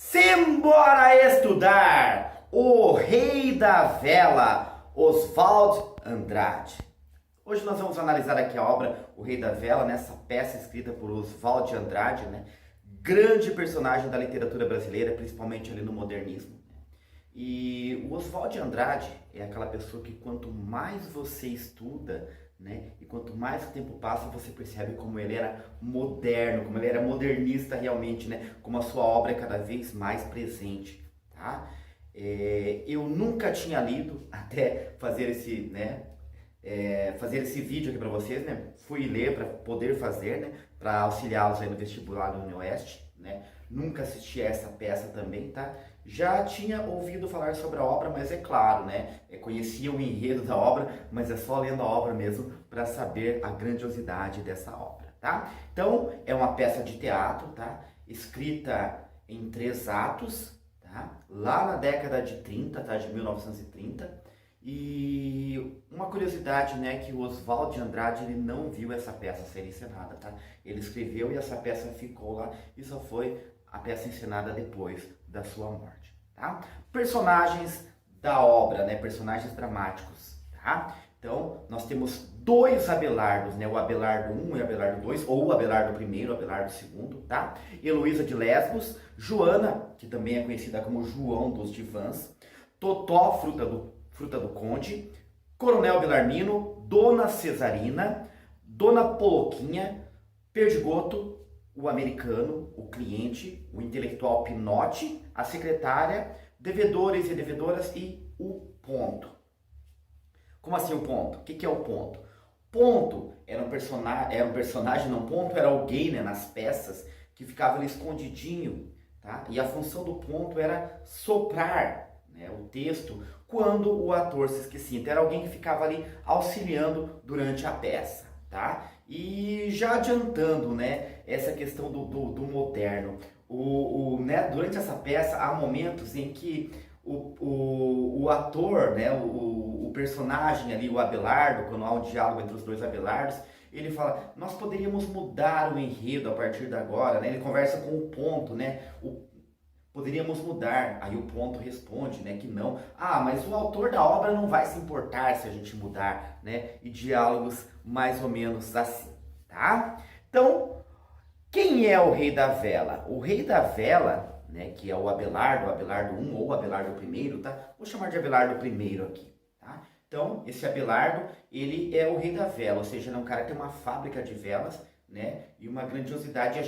Simbora estudar! O Rei da Vela, Oswald Andrade. Hoje nós vamos analisar aqui a obra O Rei da Vela, nessa peça escrita por Oswald Andrade, né? Grande personagem da literatura brasileira, principalmente ali no modernismo. E o Oswald Andrade é aquela pessoa que quanto mais você estuda, né, e quanto mais o tempo passa, você percebe como ele era moderno, como ele era modernista realmente, né, como a sua obra é cada vez mais presente, tá? Eu nunca tinha lido até fazer fazer esse vídeo aqui para vocês, né? Fui ler para poder fazer, né? Para auxiliá-los aí no vestibular do Unioeste, né? Nunca assisti a essa peça também, tá? Já tinha ouvido falar sobre a obra, mas é claro, né? Conhecia o enredo da obra, mas é só lendo a obra mesmo para saber a grandiosidade dessa obra, tá? Então, é uma peça de teatro, tá? Escrita em 3 atos, tá? Lá na década de 30, tá? De 1930. E uma curiosidade, né, que o Oswald de Andrade ele não viu essa peça ser encenada, tá? Ele escreveu e essa peça ficou lá e só foi a peça encenada depois da sua morte, tá? Personagens da obra, né, personagens dramáticos, tá? Então, nós temos 2 Abelardos, né, o Abelardo I e o Abelardo II, ou o Abelardo I, o Abelardo II, tá? Heloísa de Lesbos, Joana, que também é conhecida como João dos Divãs, Totó, Fruta do Conde, Coronel Belarmino, Dona Cesarina, Dona Poloquinha, Perdigoto, o americano, o cliente, o intelectual Pinote, a secretária, devedores e devedoras e o ponto. Como assim o ponto? O que é o ponto? Ponto era um personagem, não, ponto era alguém, né, nas peças que ficava ali escondidinho, tá? E a função do ponto era soprar, né, o texto quando o ator se esquecia. Então era alguém que ficava ali auxiliando durante a peça, tá? E já adiantando, né, essa questão do moderno, né, durante essa peça há momentos em que o ator, né, o personagem ali, o Abelardo, quando há um diálogo entre os 2 Abelardos, ele fala, nós poderíamos mudar o enredo a partir de agora, né? Ele conversa com o ponto, né? Poderíamos mudar. Aí o ponto responde, né, que não. Ah, mas o autor da obra não vai se importar se a gente mudar, né? E diálogos mais ou menos assim, tá? Então, quem é o Rei da Vela? O Rei da Vela, né, que é o Abelardo I ou Abelardo I, tá? Vou chamar de Abelardo I aqui, tá? Então, esse Abelardo, ele é o Rei da Vela, ou seja, ele é um cara que tem uma fábrica de velas, né? E uma grandiosidade,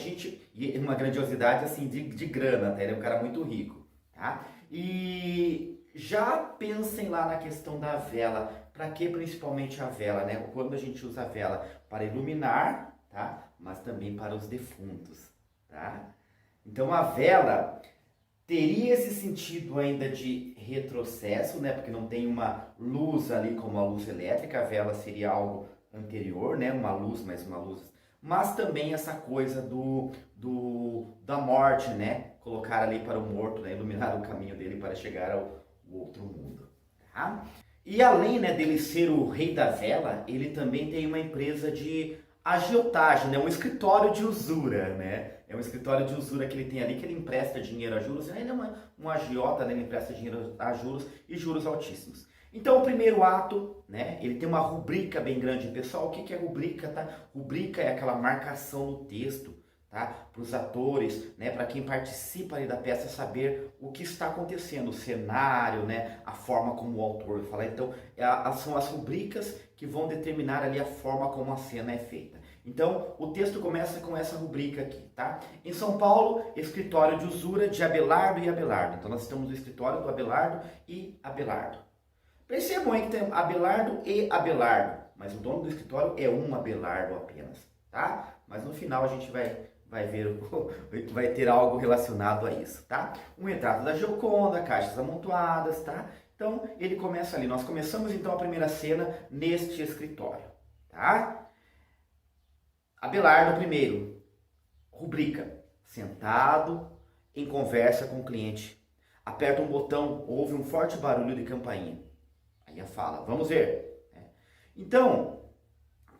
uma grandiosidade assim de grana, tá? Ele é um cara muito rico, tá? E já pensem lá na questão da vela. Para que principalmente a vela, né? Quando a gente usa a vela para iluminar, tá? Mas também para os defuntos, tá? Então a vela teria esse sentido ainda de retrocesso, né? Porque não tem uma luz ali como a luz elétrica, a vela seria algo anterior, né? Uma luz, mas também essa coisa da morte, né? Colocar ali para o morto, né? Iluminar o caminho dele para chegar ao outro mundo, tá? E além, né, dele ser o Rei da Vela, ele também tem uma empresa de agiotagem, né? Um escritório de usura, né? É um escritório de usura que ele tem ali, que ele empresta dinheiro a juros, ele é um agiota, né? Ele empresta dinheiro a juros e juros altíssimos. Então, o primeiro ato, né, ele tem uma rubrica bem grande. Pessoal, o que é rubrica, tá? Rubrica é aquela marcação no texto, tá? Para os atores, né, para quem participa ali da peça saber o que está acontecendo, o cenário, né, a forma como o autor fala. Então, são as rubricas que vão determinar ali a forma como a cena é feita. Então, o texto começa com essa rubrica aqui, tá? Em São Paulo, escritório de usura de Abelardo e Abelardo. Então, nós estamos no escritório do Abelardo e Abelardo. Percebam aí que tem Abelardo e Abelardo, mas o dono do escritório é um Abelardo apenas, tá? Mas no final a gente vai ver, vai ter algo relacionado a isso, tá? Um retrato da Gioconda, caixas amontoadas, tá? Então ele começa ali, nós começamos então a primeira cena neste escritório, tá? Abelardo primeiro, rubrica, sentado em conversa com o cliente, aperta um botão, ouve um forte barulho de campainha. Aí a fala, vamos ver. Então,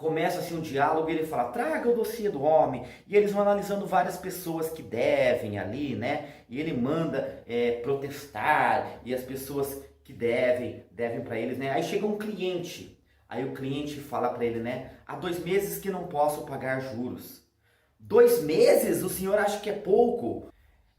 começa assim um diálogo e ele fala, traga o dossiê do homem, e eles vão analisando várias pessoas que devem ali, né, e ele manda protestar, e as pessoas que devem para eles, né, aí chega um cliente, aí o cliente fala para ele, né, há 2 meses que não posso pagar juros. 2 meses? O senhor acha que é pouco?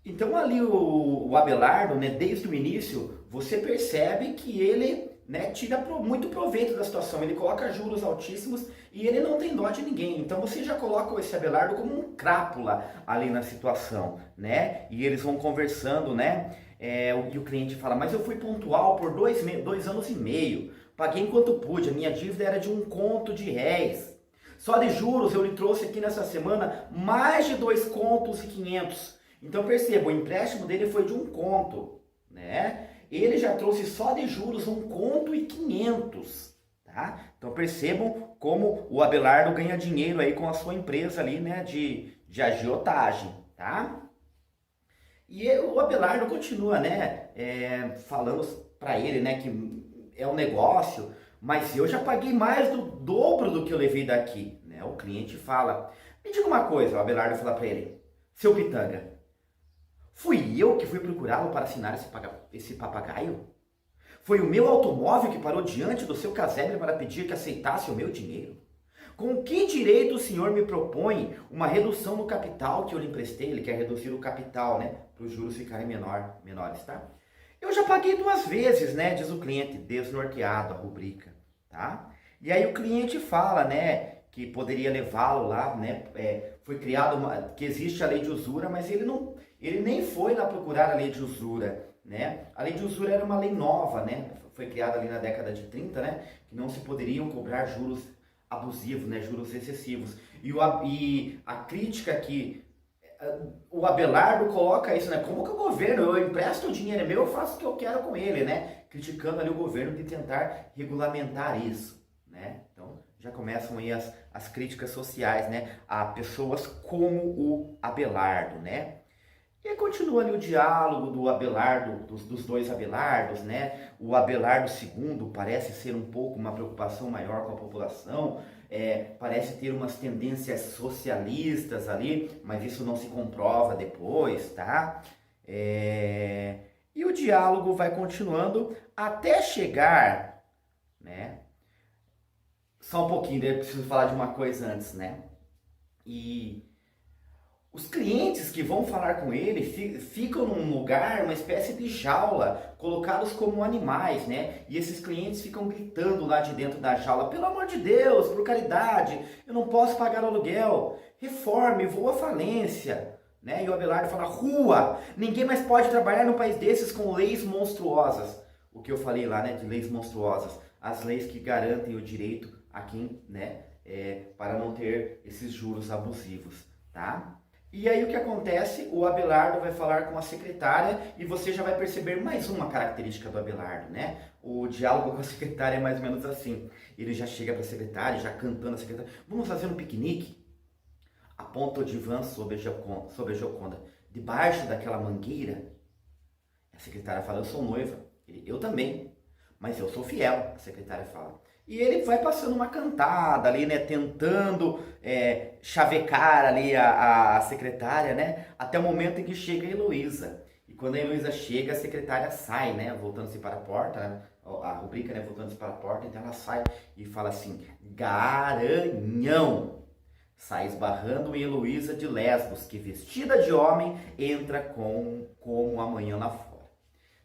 Então ali o Abelardo, né, desde o início, você percebe que ele, né, tira muito proveito da situação, ele coloca juros altíssimos e ele não tem dó de ninguém. Então você já coloca esse Abelardo como um crápula ali na situação, né? E eles vão conversando, né? E o cliente fala, mas eu fui pontual por 2 anos e meio, paguei enquanto pude, a minha dívida era de 1 conto de réis. Só de juros eu lhe trouxe aqui nessa semana mais de 2 contos e 500. Então perceba, o empréstimo dele foi de 1 conto, né? Ele já trouxe só de juros 1 conto e 500, tá? Então percebam como o Abelardo ganha dinheiro aí com a sua empresa ali, né, de agiotagem, tá? E o Abelardo continua, né, falando para ele, né, que é um negócio, mas eu já paguei mais do dobro do que eu levei daqui, né? O cliente fala, me diga uma coisa, o Abelardo fala para ele, seu Pitanga, fui eu que fui procurá-lo para assinar esse papagaio? Foi o meu automóvel que parou diante do seu casebre para pedir que aceitasse o meu dinheiro? Com que direito o senhor me propõe uma redução no capital que eu lhe emprestei? Ele quer reduzir o capital, né? Para os juros ficarem menores, tá? Eu já paguei 2 vezes, né? Diz o cliente, desnorteado a rubrica, tá? E aí o cliente fala, né? Que poderia levá-lo lá, né? Foi criado que existe a lei de usura, mas ele nem foi lá procurar a lei de usura, né? A lei de usura era uma lei nova, né? Foi criada ali na década de 30, né? Que não se poderiam cobrar juros abusivos, né? Juros excessivos. E a crítica que o Abelardo coloca isso, né? Como que o governo, eu empresto o dinheiro é meu, eu faço o que eu quero com ele, né? Criticando ali o governo de tentar regulamentar isso, né? Então já começam aí as críticas sociais, né? A pessoas como o Abelardo, né? E aí continua ali o diálogo do Abelardo, dos 2 Abelardos, né? O Abelardo II parece ser um pouco uma preocupação maior com a população, parece ter umas tendências socialistas ali, mas isso não se comprova depois, tá? E o diálogo vai continuando até chegar, né? Só um pouquinho, eu preciso falar de uma coisa antes, né? E os clientes que vão falar com ele ficam num lugar, uma espécie de jaula, colocados como animais, né? E esses clientes ficam gritando lá de dentro da jaula, pelo amor de Deus, por caridade, eu não posso pagar o aluguel, reforme, vou à falência, né? E o Abelardo fala, rua, ninguém mais pode trabalhar num país desses com leis monstruosas. O que eu falei lá, né, de leis monstruosas, as leis que garantem o direito a quem, né, para não ter esses juros abusivos, tá? E aí o que acontece? O Abelardo vai falar com a secretária e você já vai perceber mais uma característica do Abelardo, né? O diálogo com a secretária é mais ou menos assim. Ele já chega para a secretária, já cantando a secretária, vamos fazer um piquenique? Aponta o divã sobre a Gioconda. Debaixo daquela mangueira, a secretária fala, eu sou noiva. Ele, eu também, mas eu sou fiel, a secretária fala. E ele vai passando uma cantada ali, né, tentando chavecar ali a secretária, né, até o momento em que chega a Heloísa. E quando a Heloísa chega, a secretária sai, né, voltando-se para a porta, né, a rubrica, né, voltando-se para a porta, então ela sai e fala assim, Garanhão! Sai esbarrando em Heloísa de Lesbos, que vestida de homem entra como amanhã lá fora.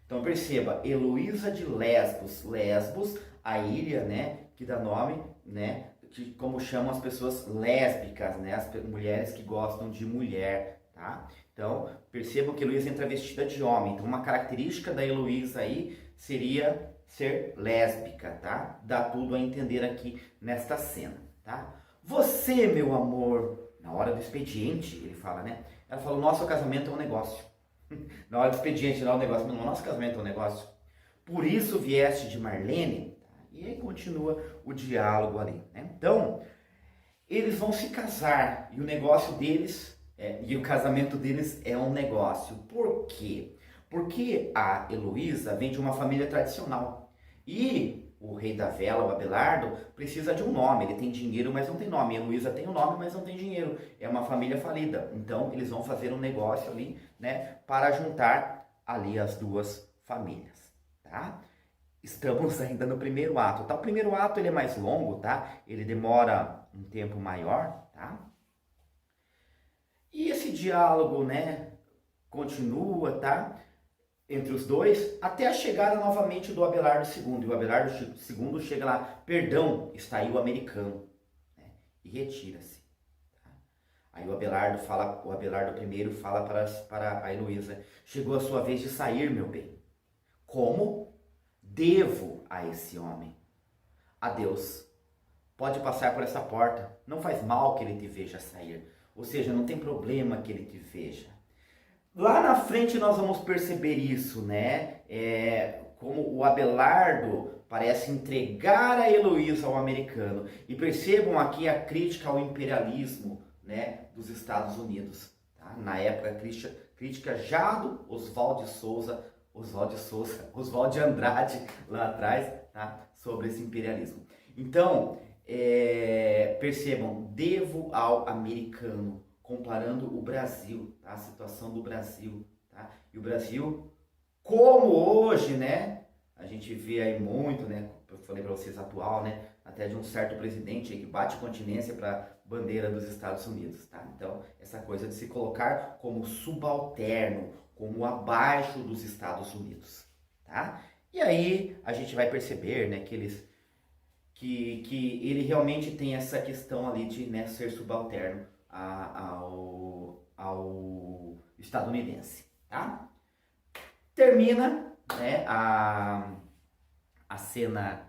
Então perceba, Heloísa de Lesbos, Lesbos, a ilha, né, que dá nome, né, que, como chamam as pessoas lésbicas, né, as mulheres que gostam de mulher, tá? Então percebam que Heloísa entra vestida de homem, então uma característica da Heloísa aí seria ser lésbica, tá? Dá tudo a entender aqui nesta cena, tá? Você, meu amor, na hora do expediente, ele fala, né? Ela fala, o nosso casamento é um negócio. Na hora do expediente, não é um negócio, mas o nosso casamento é um negócio. Por isso vieste de Marlene. E aí continua o diálogo ali, né? Então, eles vão se casar e o negócio deles, e o casamento deles é um negócio. Por quê? Porque a Heloísa vem de uma família tradicional. E o rei da vela, o Abelardo, precisa de um nome. Ele tem dinheiro, mas não tem nome. A Heloísa tem um nome, mas não tem dinheiro. É uma família falida. Então, eles vão fazer um negócio ali, né, para juntar ali as duas famílias, tá? Estamos ainda no primeiro ato, tá? O primeiro ato ele é mais longo, tá? Ele demora um tempo maior, tá? E esse diálogo, né, continua, tá? Entre os dois, até a chegada novamente do Abelardo II. E o Abelardo II chega lá, perdão, está aí o americano, né? E retira-se. Tá? Aí o Abelardo I fala para a Heloísa, chegou a sua vez de sair, meu bem. Como devo a esse homem? Adeus. Pode passar por essa porta, não faz mal que ele te veja sair. Ou seja, não tem problema que ele te veja. Lá na frente nós vamos perceber isso, né? Como o Abelardo parece entregar a Heloísa ao americano. E percebam aqui a crítica ao imperialismo, né, dos Estados Unidos. Tá? Na época, crítica já do Oswald de Andrade, lá atrás, tá? Sobre esse imperialismo. Então, percebam, devo ao americano, comparando o Brasil, tá? A situação do Brasil, tá? E o Brasil, como hoje, né? A gente vê aí muito, né? Eu falei para vocês atual, né? Até de um certo presidente aí que bate continência para a bandeira dos Estados Unidos, tá? Então, essa coisa de se colocar como subalterno, como abaixo dos Estados Unidos, tá? E aí a gente vai perceber, né? Que ele realmente tem essa questão ali de, né, ser subalterno ao estadunidense, tá? Termina, né, a cena,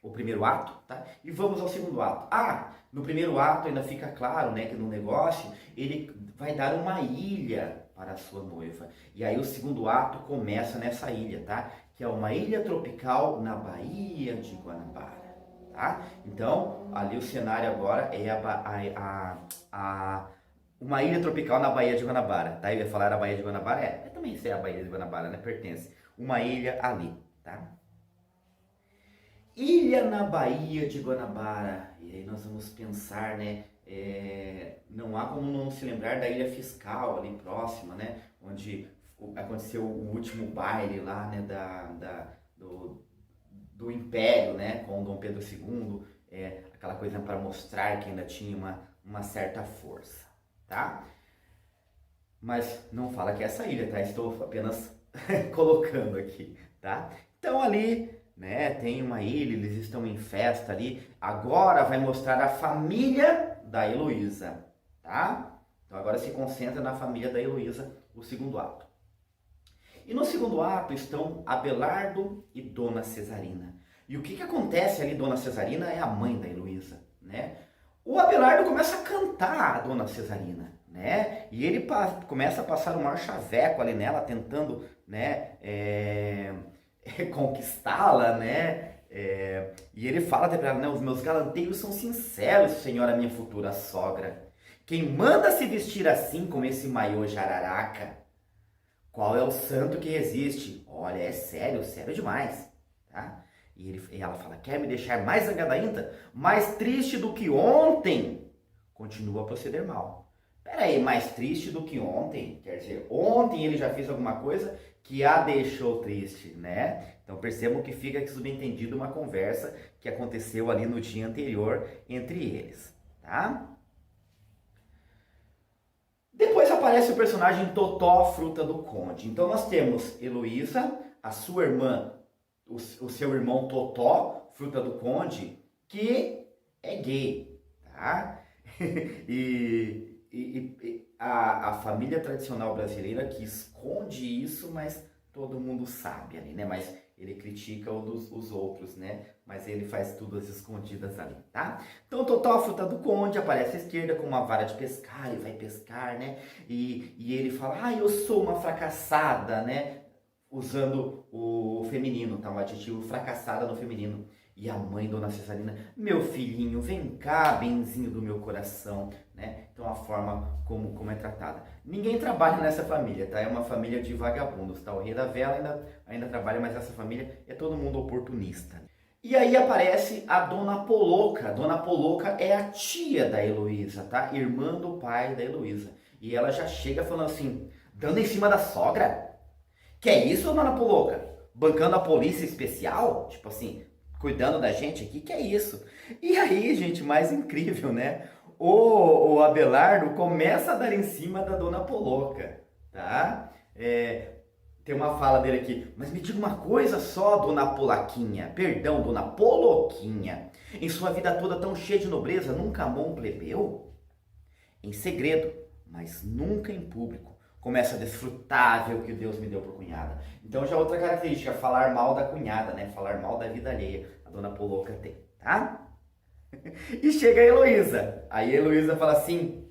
o primeiro ato, tá? E vamos ao segundo ato. No primeiro ato ainda fica claro, né, que no negócio ele vai dar uma ilha para a sua noiva. E aí o segundo ato começa nessa ilha, tá? Que é uma ilha tropical na Baía de Guanabara. Tá? Então, ali o cenário agora é uma ilha tropical na Baía de Guanabara. Tá? Eu ia falar a Baía de Guanabara, também isso é a Baía de Guanabara, né? Pertence. Uma ilha ali, tá? Ilha na Baía de Guanabara. E aí nós vamos pensar, né? Não há como não se lembrar da Ilha Fiscal ali próxima, né? Onde aconteceu o último baile lá, né? Do Império, né, com Dom Pedro II, aquela coisa para mostrar que ainda tinha uma certa força, tá? Mas não fala que é essa ilha, tá? Estou apenas colocando aqui, tá? Então ali, né, tem uma ilha, eles estão em festa ali. Agora vai mostrar a família da Heloísa, tá? Então agora se concentra na família da Heloísa, o segundo ato. E no segundo ato estão Abelardo e Dona Cesarina. E o que acontece ali? Dona Cesarina é a mãe da Heloísa, né? O Abelardo começa a cantar a Dona Cesarina, né? E ele começa a passar o maior chaveco ali nela, tentando, né, conquistá-la, né? E ele fala até para ela, né? Os meus galanteios são sinceros, senhora minha futura sogra. Quem manda se vestir assim com esse maiô jararaca? Qual é o santo que resiste? Olha, é sério, sério demais, tá? E ela fala, quer me deixar mais zangada ainda? Mais triste do que ontem? Continua a proceder mal. Pera aí, mais triste do que ontem? Quer dizer, ontem ele já fez alguma coisa que a deixou triste, né? Então percebam que fica aqui subentendido uma conversa que aconteceu ali no dia anterior entre eles, tá? Depois aparece o personagem Totó, fruta do conde. Então nós temos Heloísa, a sua irmã, o seu irmão Totó, fruta do conde, que é gay, tá? E a família tradicional brasileira que esconde isso, mas todo mundo sabe ali, né? Mas ele critica os outros, né? Mas ele faz tudo às escondidas ali, tá? Então, Totó, a fruta do conde, aparece à esquerda com uma vara de pescar, ele vai pescar, né? E ele fala, eu sou uma fracassada, né? Usando o feminino, tá? O adjetivo fracassada no feminino. E a mãe, Dona Cesarina, meu filhinho, vem cá, benzinho do meu coração, né? Então a forma como é tratada. Ninguém trabalha nessa família, tá? É uma família de vagabundos, tá? O rei da vela ainda trabalha, mas essa família é todo mundo oportunista. E aí aparece a Dona Poloca. Dona Poloca é a tia da Heloísa, tá? Irmã do pai da Heloísa. E ela já chega falando assim, dando em cima da sogra? Que é isso, Dona Poloca? Bancando a polícia especial? Tipo assim, cuidando da gente aqui? Que é isso? E aí, gente, mais incrível, né? O Abelardo começa a dar em cima da Dona Poloca, tá? Tem uma fala dele aqui, mas me diga uma coisa só, Dona Polaquinha, perdão, Dona Poloquinha, em sua vida toda tão cheia de nobreza, nunca amou um plebeu? Em segredo, mas nunca em público, como essa desfrutável que Deus me deu por cunhada. Então já outra característica, falar mal da cunhada, né? Falar mal da vida alheia, a Dona Poloca tem, tá? E chega a Heloísa, aí a Heloísa fala assim,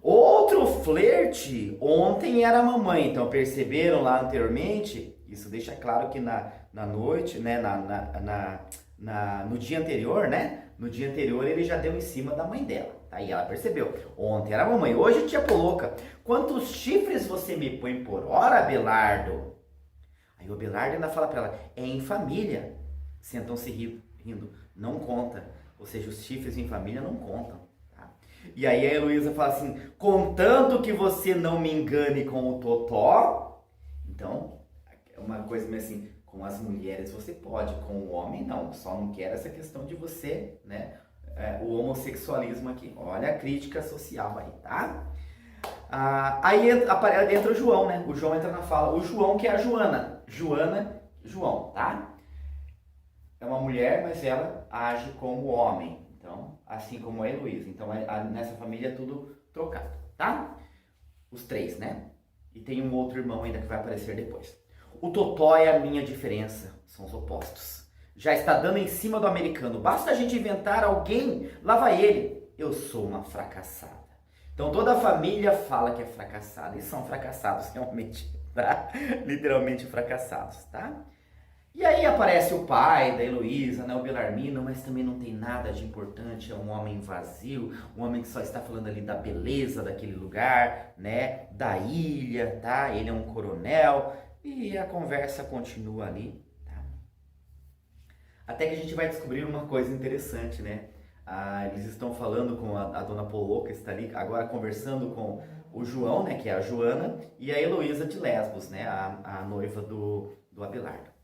outro flerte, ontem era a mamãe, então perceberam lá anteriormente, isso deixa claro que na noite, né, no dia anterior, né, no dia anterior ele já deu em cima da mãe dela, tá? E ela percebeu, ontem era a mamãe, hoje tia Poloca, quantos chifres você me põe por hora, Abelardo? Aí o Abelardo ainda fala pra ela, é em família, sentam-se rindo, não conta, ou seja, os chifres em família não contam. E aí a Heloísa fala assim, contanto que você não me engane com o Totó, então, é uma coisa meio assim, com as mulheres você pode, com o homem não, só não quero essa questão de você, né, o homossexualismo aqui, olha a crítica social aí, tá? Aí entra o João, né, o João entra na fala, o João que é a João, tá? É uma mulher, mas ela age como homem. Então, assim como a Heloísa. Então, nessa família é tudo trocado, tá? Os três, né? E tem um outro irmão ainda que vai aparecer depois. O Totó é a minha diferença. São os opostos. Já está dando em cima do americano. Basta a gente inventar alguém, lá vai ele. Eu sou uma fracassada. Então, toda a família fala que é fracassada. E são fracassados, realmente, tá? Literalmente fracassados, tá? E aí aparece o pai da Heloísa, né, o Belarmino, mas também não tem nada de importante, é um homem vazio, um homem que só está falando ali da beleza daquele lugar, né, da ilha, tá? Ele é um coronel e a conversa continua ali, tá? Até que a gente vai descobrir uma coisa interessante, né? Eles estão falando com a Dona Poloca, está ali agora conversando com o João, né, que é a Joana, e a Heloísa de Lesbos, né, a noiva do Abelardo.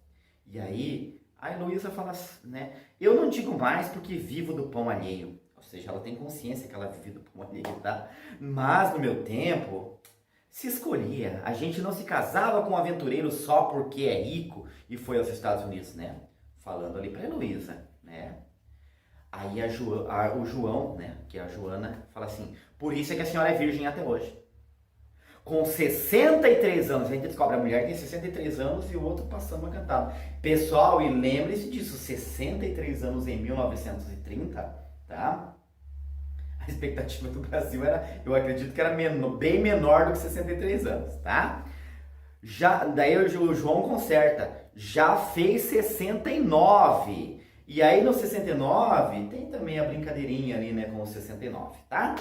E aí, a Heloísa fala, né, eu não digo mais porque vivo do pão alheio. Ou seja, ela tem consciência que ela vive do pão alheio, tá? Mas no meu tempo, se escolhia. A gente não se casava com um aventureiro só porque é rico e foi aos Estados Unidos, né? Falando ali pra Heloísa, né? Aí o João, né, que é a Joana, fala assim, por isso é que a senhora é virgem até hoje. Com 63 anos, a gente descobre a mulher que tem 63 anos e o outro passando uma cantada. Pessoal, e lembre-se disso, 63 anos em 1930, tá? A expectativa do Brasil era, eu acredito que era bem menor do que 63 anos, tá? Daí o João conserta, já fez 69. E aí no 69 tem também a brincadeirinha ali, né, com o 69, tá?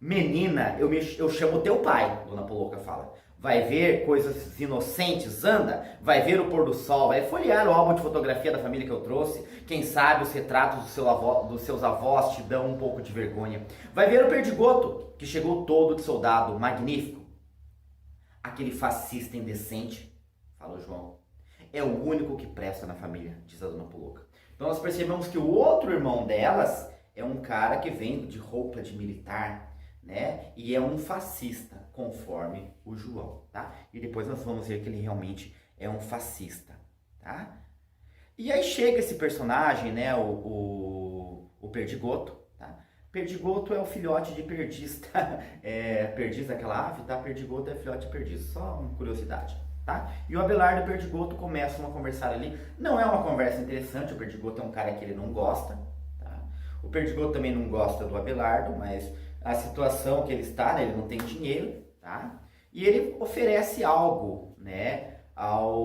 Menina, eu chamo teu pai, Dona Poloca fala. Vai ver coisas inocentes, anda. Vai ver o pôr do sol, vai folhear o álbum de fotografia da família que eu trouxe. Quem sabe os retratos dos seus avós te dão um pouco de vergonha. Vai ver o Perdigoto, que chegou todo de soldado, magnífico. Aquele fascista indecente, fala o João, é o único que presta na família, diz a Dona Poloca. Então nós percebemos que o outro irmão delas é um cara que vem de roupa de militar, né? E é um fascista, conforme o João, tá? E depois nós vamos ver que ele realmente é um fascista, tá? E aí chega esse personagem, né? O Perdigoto, tá? Perdigoto é o filhote de perdiz, tá? Perdiz daquela ave, tá? Perdigoto é filhote de perdiz, só uma curiosidade, tá? E o Abelardo e o Perdigoto começam a conversar ali. Não é uma conversa interessante, o Perdigoto é um cara que ele não gosta, tá? O Perdigoto também não gosta do Abelardo, mas a situação que ele está, né, ele não tem dinheiro, tá? E ele oferece algo, né,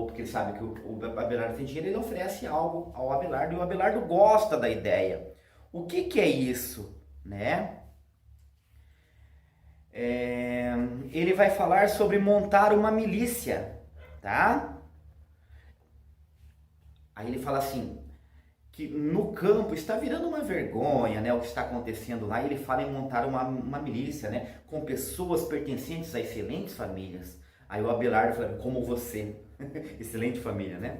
porque ele sabe que o Abelardo tem dinheiro, ele oferece algo ao Abelardo e o Abelardo gosta da ideia. O que é isso, né? Ele vai falar sobre montar uma milícia, tá? Aí ele fala assim, que no campo está virando uma vergonha, né, o que está acontecendo lá. Ele fala em montar uma milícia, né, com pessoas pertencentes a excelentes famílias. Aí o Abelardo fala, como você, excelente família, né?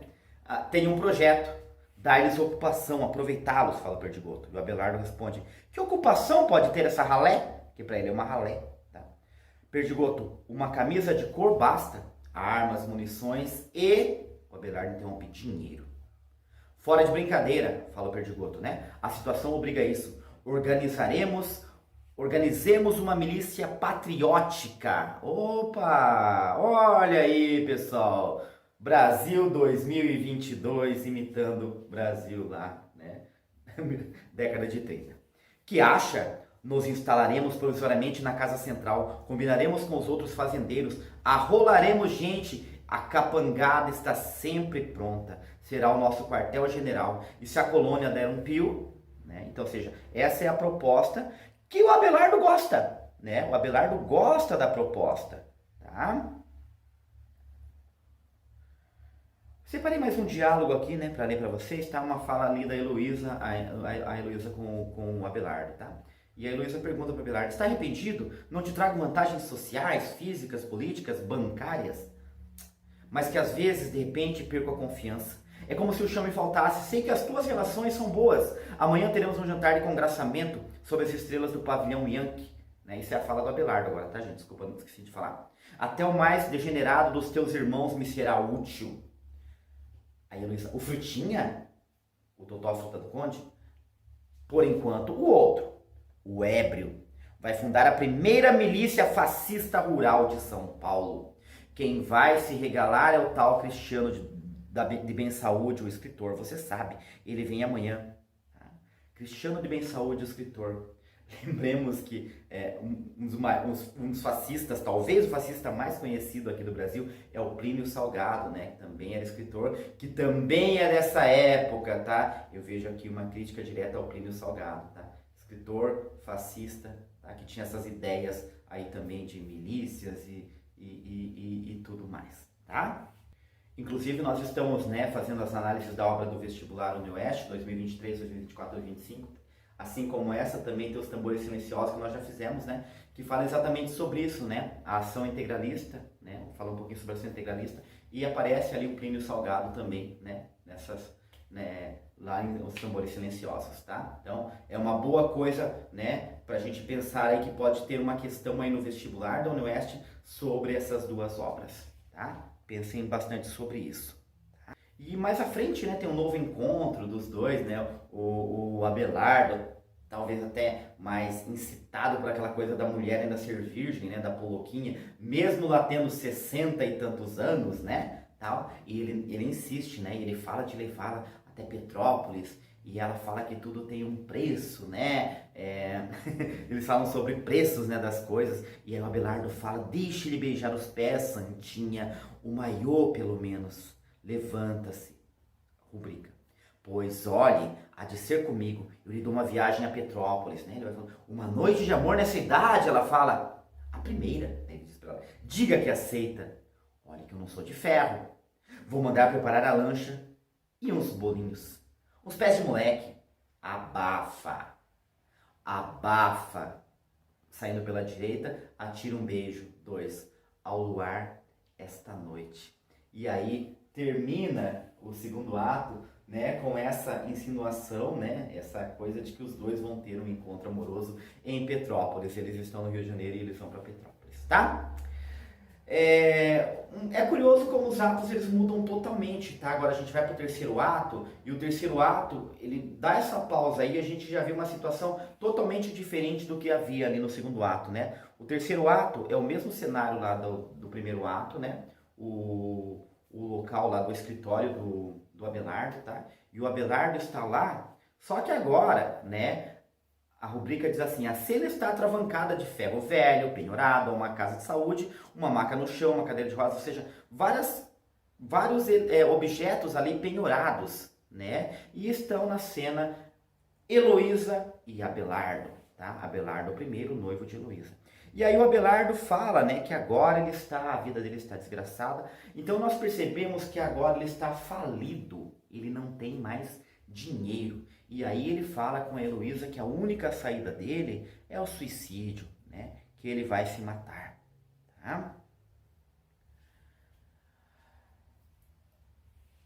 Tem um projeto, dar-lhes ocupação, aproveitá-los, fala o Perdigoto. E o Abelardo responde, que ocupação pode ter essa ralé? Que para ele é uma ralé. Tá? Perdigoto, uma camisa de cor basta, armas, munições e... O Abelardo interrompe, dinheiro. Fora de brincadeira, fala o Perdigoto, né? A situação obriga isso. Organizemos uma milícia patriótica. Opa! Olha aí, pessoal. Brasil 2022 imitando Brasil lá, né? Década de 30. Que acha? Nos instalaremos provisoriamente na casa central, combinaremos com os outros fazendeiros, arrolaremos gente, a capangada está sempre pronta, será o nosso quartel-general. E se a colônia der um pio, né? Então, ou seja, essa é a proposta que o Abelardo gosta, né? O Abelardo gosta da proposta, tá? Separei mais um diálogo aqui, né, para ler para vocês, tá? Uma fala ali da Heloísa, a Heloísa com o Abelardo, tá? E a Heloísa pergunta para o Abelardo, está arrependido? Não te trago vantagens sociais, físicas, políticas, bancárias? Mas que às vezes, de repente, perco a confiança. É como se o chão me faltasse. Sei que as tuas relações são boas. Amanhã teremos um jantar de congraçamento sob as estrelas do pavilhão Yankee. Né? Isso é a fala do Abelardo agora, tá, gente? Desculpa, não esqueci de falar. Até o mais degenerado dos teus irmãos me será útil. Aí a Luísa, o Frutinha? O Totó Fruta do Conde? Por enquanto, o outro, o Ébrio, vai fundar a primeira milícia fascista rural de São Paulo. Quem vai se regalar é o tal Cristiano de Bem Saúde, o escritor. Você sabe, ele vem amanhã. Tá? Cristiano de Bem Saúde, o escritor. Lembremos que um dos fascistas, talvez o fascista mais conhecido aqui do Brasil, é o Plínio Salgado, né? Que também era escritor, que também é dessa época, tá? Eu vejo aqui uma crítica direta ao Plínio Salgado, tá? Escritor fascista, tá? Que tinha essas ideias aí também de milícias e tudo mais, tá? Inclusive nós estamos, né, fazendo as análises da obra do vestibular UniOeste 2023, 2024, 2025. Assim como essa, também tem os tambores silenciosos que nós já fizemos, né? Que fala exatamente sobre isso, né? A ação integralista, né? Fala um pouquinho sobre a ação integralista. E aparece ali o Plínio Salgado também, né? Lá nos tambores silenciosos, tá? Então, é uma boa coisa, né? Pra gente pensar aí que pode ter uma questão aí no vestibular da UniOeste sobre essas duas obras, tá? Pensem bastante sobre isso. E mais à frente, né, tem um novo encontro dos dois, né, o Abelardo, talvez até mais incitado por aquela coisa da mulher ainda ser virgem, né, da Poloquinha, mesmo lá tendo 60 e tantos anos, né, tal, e ele insiste, né, ele fala de levá-la até Petrópolis, e ela fala que tudo tem um preço, né, eles falam sobre preços, né, das coisas, e aí o Abelardo fala, deixe-lhe beijar os pés, santinha, o maiô pelo menos. Levanta-se, rubrica. Pois olhe, há de ser comigo, eu lhe dou uma viagem a Petrópolis, né? Ele vai falando, uma noite de amor nessa idade, ela fala, a primeira, né? Ele diz pra ela, diga que aceita. Olha que eu não sou de ferro. Vou mandar preparar a lancha e uns bolinhos. Uns pés de moleque. Abafa. Abafa. Saindo pela direita, atira um beijo. 2. Ao luar, esta noite. E aí termina o segundo ato, né, com essa insinuação, né, essa coisa de que os dois vão ter um encontro amoroso em Petrópolis. Eles estão no Rio de Janeiro e eles vão para Petrópolis, tá? É curioso como os atos eles mudam totalmente, tá? Agora a gente vai para o terceiro ato e o terceiro ato ele dá essa pausa aí e a gente já vê uma situação totalmente diferente do que havia ali no segundo ato, né? O terceiro ato é o mesmo cenário lá do primeiro ato, né? O local lá do escritório do Abelardo, tá? E o Abelardo está lá, só que agora, né? A rubrica diz assim, a cena está atravancada de ferro velho, penhorado, uma casa de saúde, uma maca no chão, uma cadeira de rodas, ou seja, vários objetos ali penhorados, né? E estão na cena Heloísa e Abelardo, tá? Abelardo primeiro, noivo de Heloísa. E aí o Abelardo fala, né, que agora a vida dele está desgraçada. Então nós percebemos que agora ele está falido. Ele não tem mais dinheiro. E aí ele fala com a Heloísa que a única saída dele é o suicídio, né? Que ele vai se matar, tá?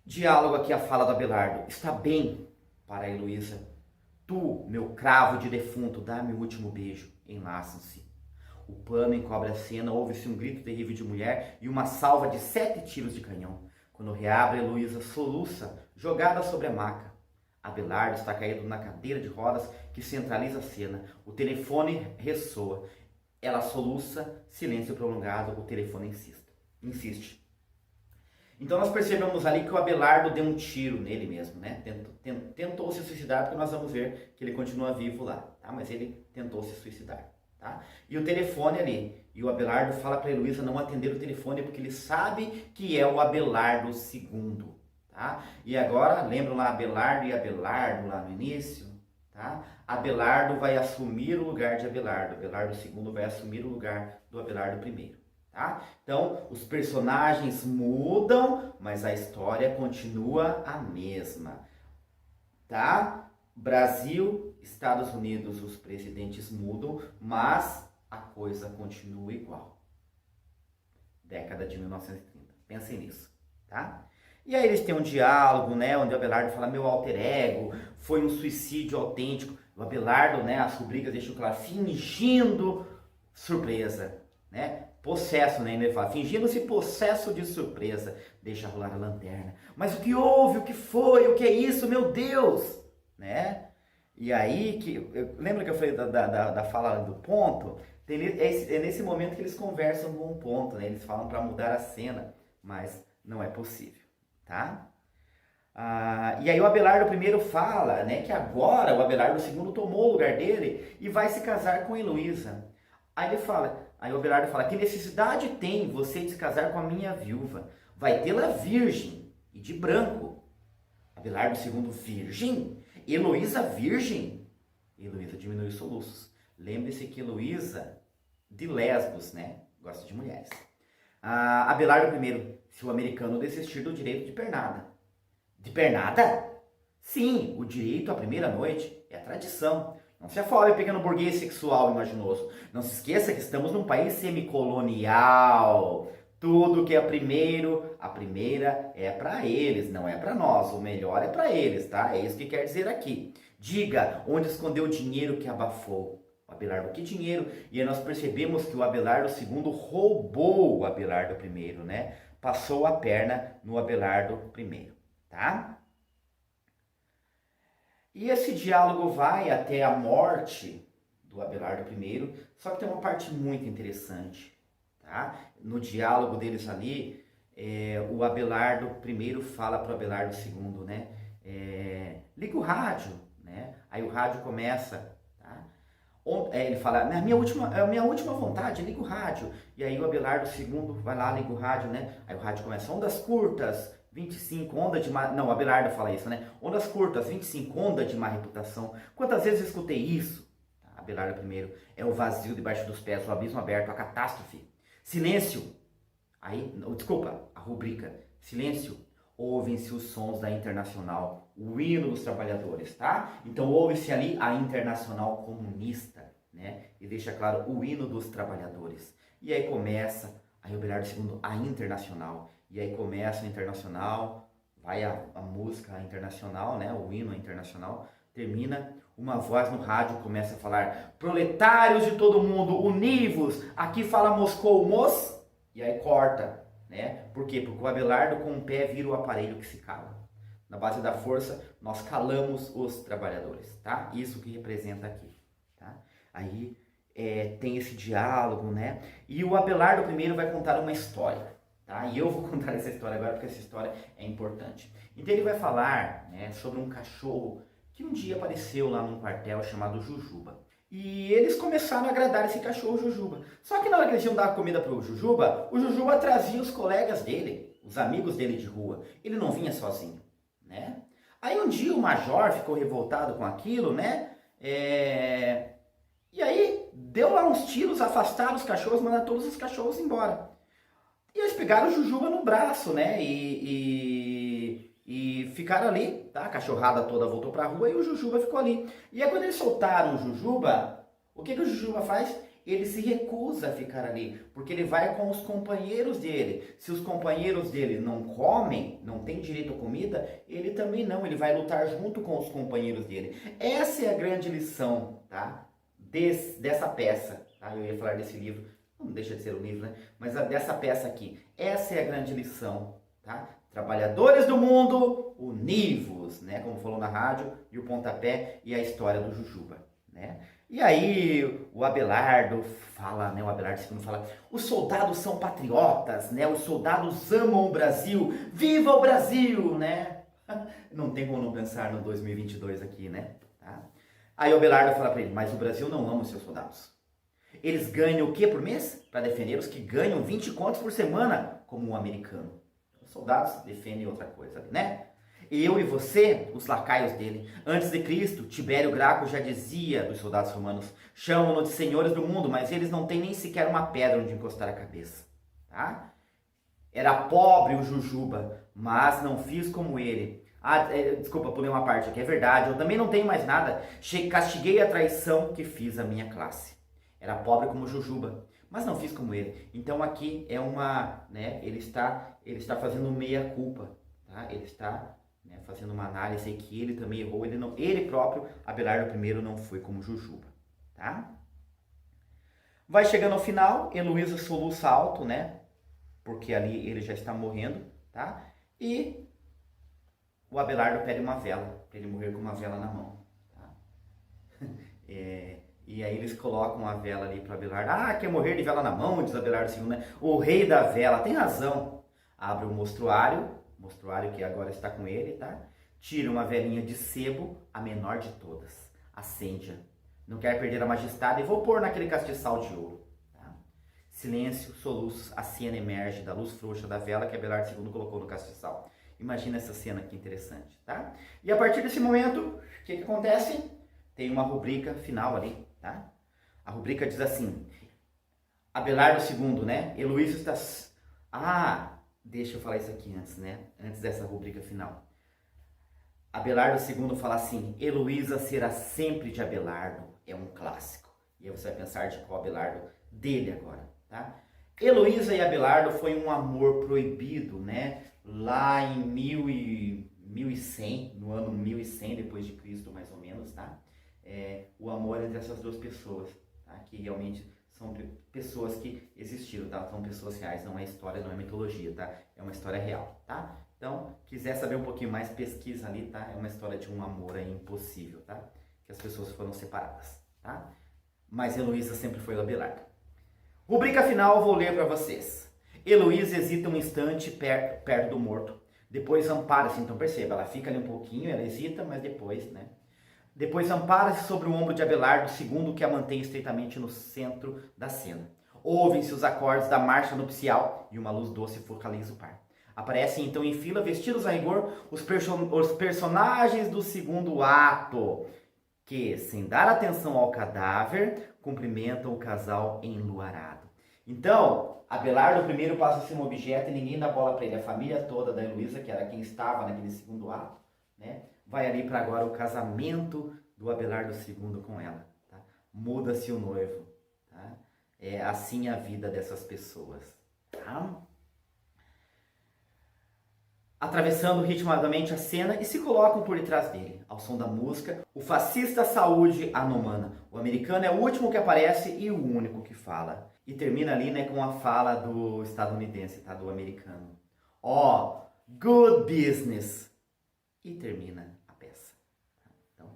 Diálogo aqui a fala do Abelardo. Está bem para a Heloísa. Tu, meu cravo de defunto, dá-me o último beijo. Enlaçam-se. O pano encobre a cena, ouve-se um grito terrível de mulher e uma salva de 7 tiros de canhão. Quando reabre, Heloísa soluça, jogada sobre a maca. Abelardo está caído na cadeira de rodas que centraliza a cena. O telefone ressoa. Ela soluça, silêncio prolongado, o telefone insiste. Então nós percebemos ali que o Abelardo deu um tiro nele mesmo, né? Tentou se suicidar, porque nós vamos ver que ele continua vivo lá, tá? Mas ele tentou se suicidar, tá? E o telefone ali, e o Abelardo fala para a Heloísa não atender o telefone, porque ele sabe que é o Abelardo II, tá? E agora, lembram lá Abelardo e Abelardo lá no início, tá? Abelardo vai assumir o lugar de Abelardo, Abelardo II vai assumir o lugar do Abelardo I. Tá? Então, os personagens mudam, mas a história continua a mesma. Tá? Brasil, Estados Unidos, os presidentes mudam, mas a coisa continua igual. Década de 1930. Pensem nisso. Tá? E aí eles têm um diálogo, né, onde o Abelardo fala, meu alter ego, foi um suicídio autêntico. O Abelardo, né, as rubricas deixam claro, fingindo surpresa, né? Possesso, né? Ele fala, fingindo-se possesso de surpresa, deixa rolar a lanterna. Mas o que houve? O que foi? O que é isso? Meu Deus! Né? E aí, lembra que eu falei da fala do ponto? É nesse momento que eles conversam com um ponto, né? Eles falam para mudar a cena, mas não é possível, tá? E aí o Abelardo I fala, né, que agora o Abelardo II tomou o lugar dele e vai se casar com Heloísa. Aí o Abelardo fala, que necessidade tem você de se casar com a minha viúva? Vai tê-la virgem e de branco. Abelardo II, virgem? Heloísa virgem? Heloísa diminui os soluços. Lembre-se que Heloísa, de Lesbos, né? Gosta de mulheres. Abelardo I, se o americano desistir do direito de pernada. De pernada? Sim, o direito à primeira noite é a tradição. Não se afobe, pequeno burguês sexual imaginoso. Não se esqueça que estamos num país semicolonial. Tudo que é primeiro, a primeira é para eles, não é para nós. O melhor é para eles, tá? É isso que quer dizer aqui. Diga onde escondeu o dinheiro que abafou. O Abelardo, que dinheiro? E aí nós percebemos que o Abelardo II roubou o Abelardo I, né? Passou a perna no Abelardo I, tá? E esse diálogo vai até a morte do Abelardo I, só que tem uma parte muito interessante, tá? No diálogo deles ali, o Abelardo I fala para o Abelardo II, né? Liga o rádio, né? Aí o rádio começa, tá? Ele fala, a minha última vontade, liga o rádio. E aí o Abelardo II vai lá, liga o rádio, né? Aí o rádio começa, ondas curtas, 25, onda de má... Não, o Abelardo fala isso, né? Ondas curtas, 25, onda de má reputação. Quantas vezes eu escutei isso? Abelardo I, é o vazio debaixo dos pés, o abismo aberto, a catástrofe. Silêncio. Aí, desculpa, a rubrica. Silêncio. Ouvem-se os sons da Internacional, o hino dos trabalhadores, tá? Então ouve-se ali a Internacional comunista, né? E deixa claro o hino dos trabalhadores. E aí começa, aí o Abelardo II, a Internacional. E aí começa o Internacional, vai a música internacional, né? O hino internacional, termina, uma voz no rádio começa a falar, proletários de todo mundo, univos, aqui fala Moscou, e aí corta, né? Por quê? Porque o Abelardo com o pé vira o aparelho que se cala. Na base da força, nós calamos os trabalhadores, tá? Isso que representa aqui, tá? Aí tem esse diálogo, né? E o Abelardo I vai contar uma história. Tá? E eu vou contar essa história agora porque essa história é importante. Então ele vai falar, né, sobre um cachorro que um dia apareceu lá num quartel chamado Jujuba. E eles começaram a agradar esse cachorro Jujuba. Só que na hora que eles iam dar comida para o Jujuba trazia os colegas dele, os amigos dele de rua. Ele não vinha sozinho, né? Aí um dia o major ficou revoltado com aquilo, né? E aí deu lá uns tiros, afastaram os cachorros, mandaram todos os cachorros embora. E eles pegaram o Jujuba no braço, né? E E ficaram ali, tá? A cachorrada toda voltou pra rua e o Jujuba ficou ali. E aí quando eles soltaram o Jujuba, o que o Jujuba faz? Ele se recusa a ficar ali, porque ele vai com os companheiros dele. Se os companheiros dele não comem, não tem direito à comida, ele também não, ele vai lutar junto com os companheiros dele. Essa é a grande lição, tá? Dessa peça, tá? Eu ia falar desse livro, não deixa de ser um livro, né? Mas dessa peça aqui. Essa é a grande lição, tá? Trabalhadores do mundo, univos, né? Como falou na rádio, e o pontapé e a história do Jujuba, né? E aí o Abelardo fala, né? O Abelardo II fala: os soldados são patriotas, né? Os soldados amam o Brasil, viva o Brasil, né? Não tem como não pensar no 2022 aqui, né? Tá? Aí o Abelardo fala para ele: mas o Brasil não ama os seus soldados. Eles ganham o que por mês? Para defender os que ganham 20 contos por semana, como um americano. Os soldados defendem outra coisa, né? Eu e você, os lacaios dele. Antes de Cristo, Tibério Graco já dizia dos soldados romanos: chamam-no de senhores do mundo, mas eles não têm nem sequer uma pedra onde encostar a cabeça. Tá? Era pobre o Jujuba, mas não fiz como ele. Desculpa, pulei uma parte aqui, é verdade, eu também não tenho mais nada. Castiguei a traição que fiz à minha classe. Era pobre como o Jujuba, mas não fiz como ele. Então aqui é uma, né, ele está fazendo meia-culpa, tá? Ele está, né, fazendo uma análise que ele também errou, ele próprio, Abelardo I, não foi como Jujuba, tá? Vai chegando ao final, Heloísa soluça alto, né? Porque ali ele já está morrendo, tá? E o Abelardo pede uma vela, para ele morrer com uma vela na mão, tá? E aí eles colocam a vela ali para Abelardo. Ah, quer morrer de vela na mão, diz Abelardo II, né? O rei da vela, tem razão. Abre o mostruário que agora está com ele, tá? Tira uma velinha de sebo, a menor de todas. Acende-a. Não quer perder a majestade e vou pôr naquele castiçal de ouro. Tá? Silêncio, soluços, a cena emerge da luz frouxa da vela que Abelardo II colocou no castiçal. Imagina essa cena que interessante, tá? E a partir desse momento, o que acontece? Tem uma rubrica final ali, tá? A rubrica diz assim: Abelardo II, né? Heloísa está... deixa eu falar isso aqui antes, né? Antes dessa rubrica final. Abelardo II fala assim: Heloísa será sempre de Abelardo. É um clássico. E aí você vai pensar de qual Abelardo dele agora, tá? Heloísa e Abelardo foi um amor proibido, né? Lá em 1100, no ano 1100 depois de Cristo, mais ou menos, tá? O amor entre essas duas pessoas, tá? Que realmente são pessoas que existiram, tá? São pessoas reais, não é história, não é mitologia, tá? É uma história real, tá? Então, quiser saber um pouquinho mais, pesquisa ali, tá? É uma história de um amor aí impossível, tá? Que as pessoas foram separadas, tá? Mas Heloísa sempre foi o Abelardo. Rubrica final, vou ler para vocês. Heloísa hesita um instante perto do morto. Depois ampara-se, então perceba, ela fica ali um pouquinho, ela hesita, mas depois, né? Depois ampara-se sobre o ombro de Abelardo II, que a mantém estreitamente no centro da cena. Ouvem-se os acordes da marcha nupcial e uma luz doce focaliza o par. Aparecem então em fila, vestidos a rigor, os personagens do segundo ato, que, sem dar atenção ao cadáver, cumprimentam o casal enluarado. Então, Abelardo I passa a ser um objeto e ninguém dá bola para ele. A família toda da Heloísa, que era quem estava naquele segundo ato, né, vai ali para agora o casamento do Abelardo II com ela. Tá? Muda-se o noivo. Tá? É assim a vida dessas pessoas. Tá? Atravessando ritmicamente a cena e se colocam por detrás dele, ao som da música, o fascista Saúde Anomana. O americano é o último que aparece e o único que fala. E termina ali, né, com a fala do estadunidense, tá, do americano. Good business. E termina a peça. Então,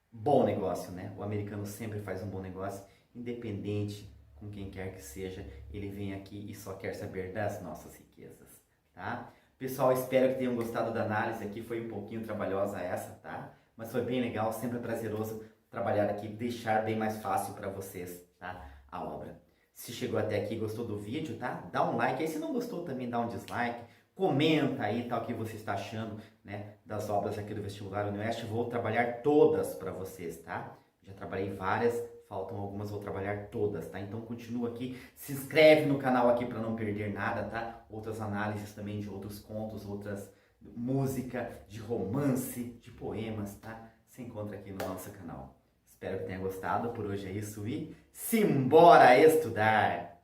bom negócio, né? O americano sempre faz um bom negócio, independente com quem quer que seja. Ele vem aqui e só quer saber das nossas riquezas, tá? Pessoal, espero que tenham gostado da análise aqui, foi um pouquinho trabalhosa essa, tá? Mas foi bem legal, sempre prazeroso trabalhar aqui, deixar bem mais fácil para vocês, tá? A obra. Se chegou até aqui e gostou do vídeo, tá? Dá um like, aí se não gostou também dá um dislike, comenta aí, tá, o que você está achando, né, das obras aqui do Vestibular Unioeste. Vou trabalhar todas para vocês, tá? Já trabalhei várias, faltam algumas, vou trabalhar todas, tá? Então continua aqui, se inscreve no canal aqui para não perder nada, tá? Outras análises também de outros contos, outras música, de romance, de poemas, tá? Você encontra aqui no nosso canal. Espero que tenha gostado. Por hoje é isso e simbora estudar!